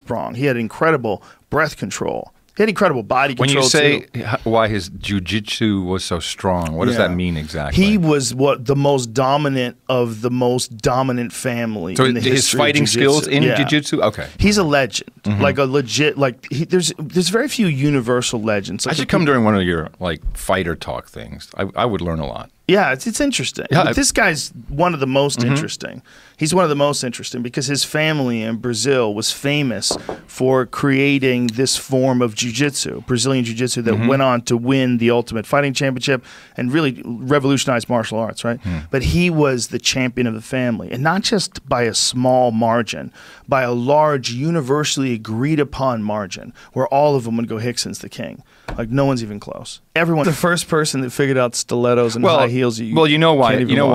strong. He had incredible breath control. He had incredible body When control. you say too. why his jiu-jitsu was so strong, what does that mean exactly? He was the most dominant of the most dominant family. So in the his history fighting of jiu-jitsu. skills in jiu-jitsu? Okay. He's a legend, like a legit. Like there's very few universal legends. Like I should come during one of your like fighter talk things. I would learn a lot. Yeah, it's interesting. Yeah, But this guy's one of the most interesting. He's one of the most interesting because his family in Brazil was famous for creating this form of jiu-jitsu, Brazilian jiu-jitsu, that went on to win the Ultimate Fighting Championship and really revolutionized martial arts, right? But he was the champion of the family, and not just by a small margin, by a large, universally agreed upon margin, where all of them would go, Hickson's the king. Like no one's even close. Everyone, the first person that figured out stilettos and high heels. Well, you know why? You know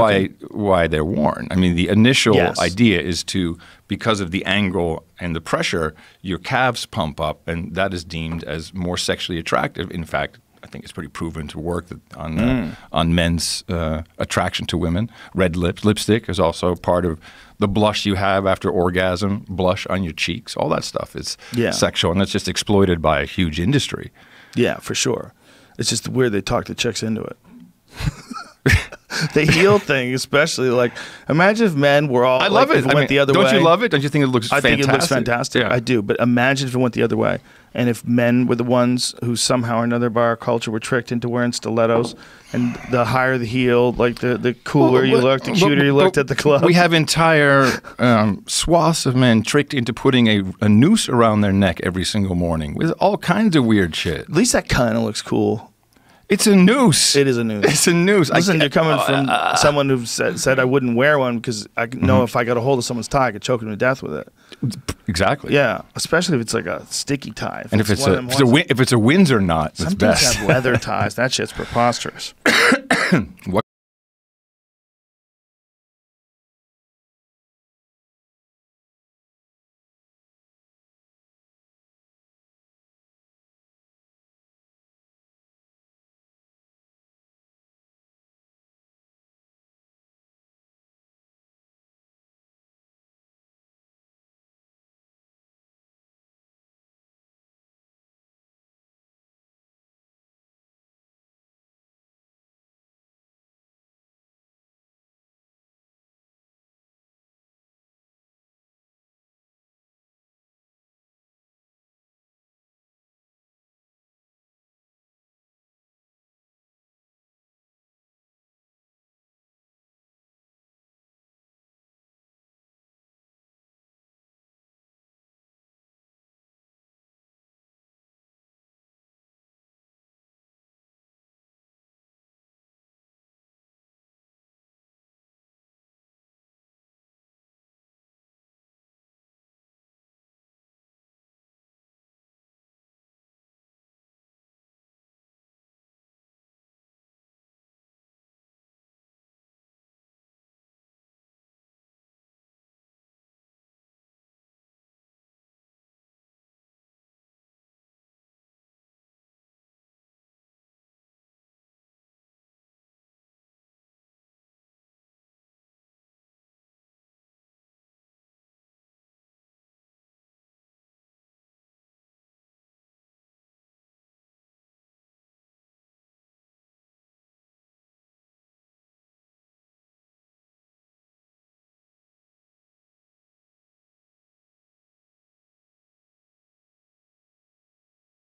why they're worn. I mean, the initial idea is to, because of the angle and the pressure, your calves pump up, and that is deemed as more sexually attractive. In fact, I think it's pretty proven to work on men's attraction to women. Red lipstick is also part of the blush you have after orgasm, blush on your cheeks. All that stuff is sexual, and it's just exploited by a huge industry. Yeah, for sure. It's just weird they talk the chicks into it. The heel thing, especially, like, imagine if men were all. I love it. Went the other way. Don't you love it? Don't you think it looks fantastic? I think it looks fantastic. Yeah. I do. But imagine if it went the other way. And if men were the ones who somehow or another by our culture were tricked into wearing stilettos, and the higher the heel, like the cooler you looked, the cuter you looked at the club. We have entire swaths of men tricked into putting a noose around their neck every single morning with all kinds of weird shit. At least that kind of looks cool. It's a noose. It is a noose. It's a noose. Listen, you're coming from someone who said I wouldn't wear one because I know if I got a hold of someone's tie, I could choke them to death with it. Exactly. Yeah, especially if it's like a sticky tie. And if it's a Windsor knot, that's some best. dudes have leather ties. That shit's preposterous. What